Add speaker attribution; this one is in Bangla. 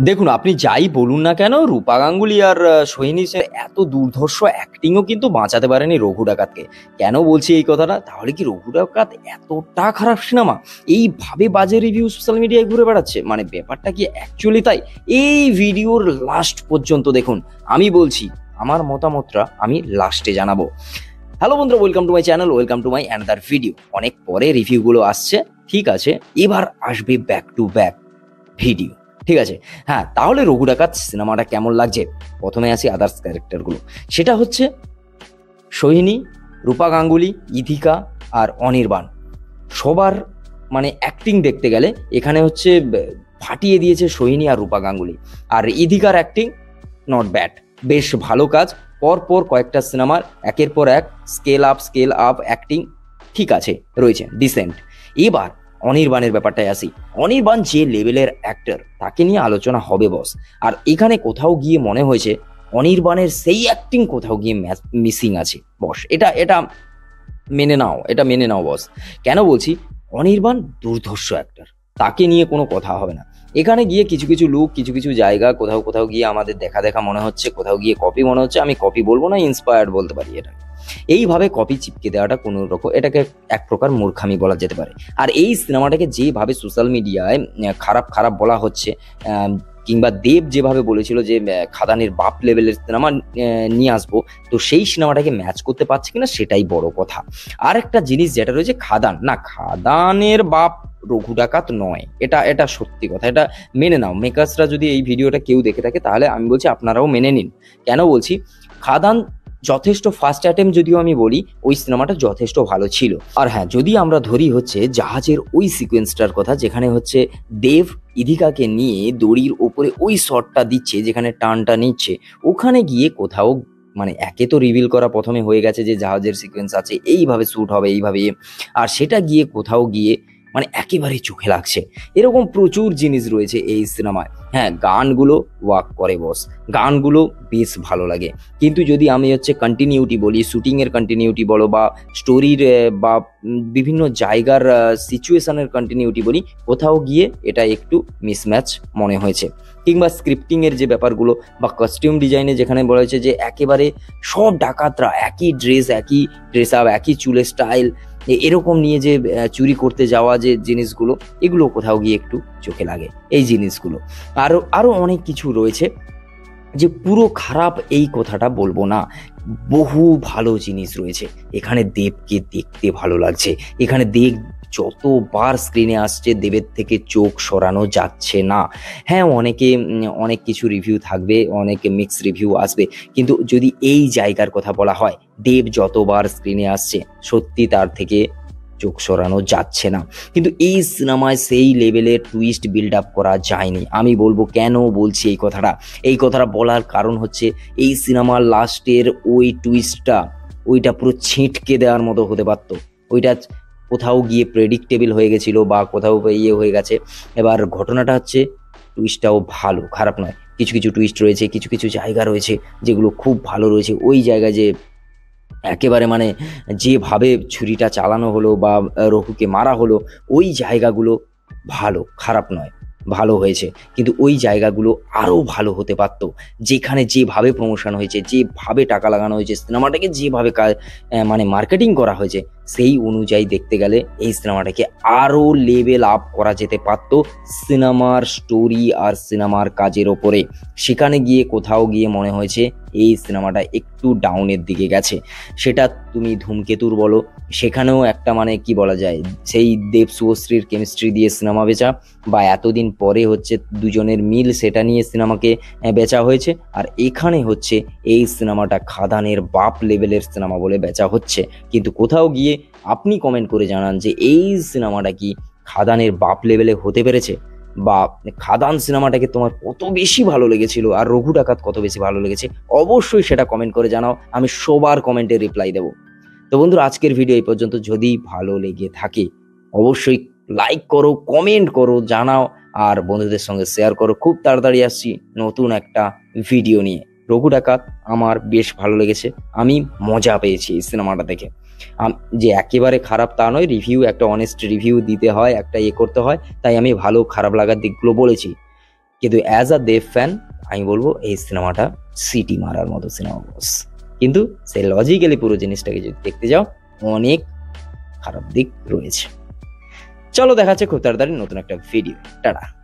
Speaker 1: দেখুন, আপনি যাই বলুন না কেন, রূপা গাঙ্গুলি আর সোহিনী সেন এত দুর্ধর্ষ অ্যাক্টিংও কিন্তু বাঁচাতে পারেনি রঘু ডাকাতকে। কেন বলছি এই কথাটা? তাহলে কি রঘু ডাকাত এতটা খারাপ সিনেমা? এইভাবে বাজে রিভিউ সোশ্যাল মিডিয়ায় ঘুরে বেড়াচ্ছে, মানে ব্যাপারটা কি অ্যাকচুয়ালি তাই? এই ভিডিওর লাস্ট পর্যন্ত দেখুন। আমি বলছি, আমার মতামতটা আমি লাস্টে জানাবো। হ্যালো বন্ধুরা, welcome to my channel, welcome to my another video. অনেক পরে রিভিউগুলো আসছে, ঠিক আছে, এবার আসবে ব্যাক টু ব্যাক ভিডিও, ঠিক আছে। হ্যাঁ, তাহলে রঘু ডাকাত সিনেমাটা কেমন লাগছে? প্রথমে আসি আদার্স ক্যারেক্টারগুলো। সেটা হচ্ছে সোহিনী, রূপা গাঙ্গুলি, ইথিকা আর অনির্বাণ। সবার মানে অ্যাক্টিং দেখতে গেলে এখানে হচ্ছে ফাটিয়ে দিয়েছে সোহিনী আর রূপা গাঙ্গুলি। আর ইথিকার অ্যাক্টিং নট ব্যাড, বেশ ভালো কাজ। পরপর কয়েকটা সিনেমার একের পর এক স্কেল আপ অ্যাক্টিং ঠিক আছে, রয়েছে ডিসেন্ট। এবার অনির্বাণের ব্যাপারটায় আসি। অনির্বাণ যে লেভেলের অ্যাক্টর, তাকে নিয়ে আলোচনা হবে বস। আর এখানে কোথাও গিয়ে মনে হয়েছে অনির্বাণের সেই অ্যাক্টিং কোথাও গিয়ে মিসিং আছে বস। এটা এটা মেনে নাও, এটা মেনে নাও বস। কেন বলছি? অনির্বাণ দুর্ধর্ষ অ্যাক্টর, তাকে নিয়ে কোনো কথা হবে না। এখানে গিয়ে কিছু কিছু লুক, কিছু কিছু জায়গা, কোথাও কোথাও গিয়ে আমাদের দেখা দেখা মনে হচ্ছে, কোথাও গিয়ে কপি মনে হচ্ছে। আমি কপি বলবো না, ইন্সপায়ার্ড বলতে পারি এটা। এইভাবে কপি চিপকে দেওয়াটা কোনো রকম, এটাকে এক প্রকার মূর্খামি বলা যেতে পারে। আর এই সিনেমাটাকে যেভাবে সোশ্যাল মিডিয়ায় খারাপ খারাপ বলা হচ্ছে, কিংবা দেব যেভাবে বলেছিল যে খাদানের বাপ লেভেলের সিনেমা নিয়ে আসবো, তো সেই সিনেমাটাকে ম্যাচ করতে পারছে কিনা সেটাই বড় কথা। আর একটা জিনিস যেটা রয়েছে, খাদান না, খাদানের বাপ রঘু ডাকাত নয়, এটা এটা সত্যি কথা, এটা মেনে নাও। মেকার্সরা যদি এই ভিডিওটা কেউ দেখে থাকে, তাহলে আমি বলছি আপনারাও মেনে নিন। কেন বলছি? খাদান যথেষ্ট ফার্স্ট অ্যাটেম্প যদিও আমি বলি, ওই সিনেমাটা যথেষ্ট ভালো ছিল। আর হ্যাঁ, যদি আমরা ধরি হচ্ছে জাহাজের ওই সিকোয়েন্সটার কথা, যেখানে হচ্ছে দেব ইধিকাকে নিয়ে দড়ির ওপরে ওই শটটা দিচ্ছে, যেখানে টানটা নিচ্ছে, ওখানে গিয়ে কোথাও মানে একে তো রিভিল করা প্রথমে হয়ে গেছে যে জাহাজের সিকোয়েন্স আছে, এইভাবে শ্যুট হবে এইভাবে, আর সেটা গিয়ে কোথাও গিয়ে মানে একেবারে চোখে লাগছে। এরকম প্রচুর জিনিস রয়েছে এই সিনেমায়। হ্যাঁ, গানগুলো ওয়ার্ক করে বস, গানগুলো বেশ ভালো লাগে। কিন্তু যদি আমি হচ্ছে কন্টিনিউটি বলি, শুটিংয়ের কন্টিনিউটি বলো, বা স্টোরির বা বিভিন্ন জায়গার সিচুয়েশনের কন্টিনিউটি বলি, কোথাও গিয়ে এটা একটু মিসম্যাচ মনে হয়েছে। কিংবা স্ক্রিপ্টিংয়ের যে ব্যাপারগুলো, বা কস্টিউম ডিজাইনে যেখানে বলা হয়েছে যে একেবারে সব ডাকাতরা একই ড্রেস, একই ড্রেস আপ, একই চুলের স্টাইল, এরকম নিয়ে যে চুরি করতে যাওয়া যে জিনিসগুলো, এগুলো কোথাও গিয়ে একটু চোখে লাগে এই জিনিসগুলো। আরো আরো অনেক কিছু রয়েছে, যে পুরো খারাপ এই কথাটা বলবো না, বহু ভালো জিনিস রয়েছে। এখানে দেবকে দেখতে ভালো লাগছে, এখানে দেব যতবার স্ক্রিনে আসছে, দেবের থেকে চোখ সরানো যাচ্ছে না। হ্যাঁ, অনেক কিছু রিভিউ থাকবে, অনেক মিক্স রিভিউ আসবে, কিন্তু যদি এই জায়গার কথা বলা হয়, দেব যতবার স্ক্রিনে আসছে, সত্যি তার থেকে চোখ সরানো যাচ্ছে না। কিন্তু এই সিনেমায় সেই লেভেলের টুইস্ট বিল্ড আপ করা যায়নি। আমি বলবো কেন বলছি এই কথাটা বলার কারণ হচ্ছে, এই সিনেমার লাস্টের ওই টুইস্টটা, ওইটা পুরো ছিটকে দেওয়ার মতো হতে পারতো। ওইটা কোথাও গিয়ে প্রেডিক্টেবল হয়ে গেছিল, বা কোথাও ইয়ে হয়ে গেছে। এবার ঘটনাটা হচ্ছে, টুইস্টটাও ভালো, খারাপ নয়। কিছু কিছু টুইস্ট রয়েছে, কিছু কিছু জায়গা রয়েছে যেগুলো খুব ভালো রয়েছে। ওই জায়গায় যে একেবারে মানে যেভাবে ছুরিটা চালানো হলো, বা রঘুকে মারা হলো, ওই জায়গাগুলো ভালো, খারাপ নয়, ভালো হয়েছে। কিন্তু ওই জায়গাগুলো আরো ভালো হতে পারতো। যেখানে যেভাবে প্রমোশন হয়েছে, যেভাবে টাকা লাগানো হয়েছে, সিনেমাটাকে যেভাবে মানে মার্কেটিং করা হয়েছে, সেই অনুযায়ী দেখতে গেলে এই সিনেমাটাকে আরো লেভেল আপ করা যেতে পারতো সিনেমার স্টোরি আর সিনেমার কাজের ওপরে। সেখানে গিয়ে কোথাও গিয়ে মনে হয়েছে এই সিনেমাটা একটু ডাউনের দিকে গেছে। সেটা তুমি ধূমকেতুর বলো, সেখানেও একটা মানে কি বলা যায়, সেই দেব শুভশ্রীর কেমিস্ট্রি দিয়ে সিনেমা বেচা, বা এতদিন পরে হচ্ছে দুজনের মিল, সেটা নিয়ে সিনেমাকে বেচা হয়েছে। আর এখানে হচ্ছে এই সিনেমাটা খাদানের বাপ লেভেলের সিনেমা বলে বেচা হচ্ছে। কিন্তু কোথাও গিয়ে আপনি কমেন্ট করে জানান যে এই সিনেমাটা কি খাদানের বাপ লেভেলে হতে পেরেছে, বা খাদান সিনেমাটাকে তোমার কত বেশি ভালো লেগেছিল, আর রঘু ডাকাত কত বেশি ভালো লেগেছে। অবশ্যই সেটা কমেন্ট করে জানাও, আমি সবার কমেন্টে রিপ্লাই দেবো। তো বন্ধুরা, আজকের ভিডিও এই পর্যন্ত। যদি ভালো লেগে থাকে অবশ্যই লাইক করো, কমেন্ট করো, জানাও, আর বন্ধুদের সঙ্গে শেয়ার করো। খুব তাড়াতাড়ি আসছি নতুন একটা ভিডিও নিয়ে। রঘু ডাকাত আমার বেশ ভালো লেগেছে, আমি মজা পেয়েছি এই সিনেমাটা দেখে। যে একেবারে খারাপ তা নয়, রিভিউ একটা অনেস্ট রিভিউ দিতে হয়, একটা করতে হয়, তাই আমি ভালো খারাপ লাগার দিকগুলো বলেছি। কিন্তু অ্যাজ আ দেব ফ্যান আমি বলবো এই সিনেমাটা সিটি মারার মতো সিনেমা বস। কিন্তু সেই লজিক্যালি পুরো জিনিসটাকে যদি দেখতে যাও অনেক খারাপ দিক রয়েছে। চলো দেখাচ্ছে খুব তাড়াতাড়ি নতুন একটা ভিডিও। টাটা।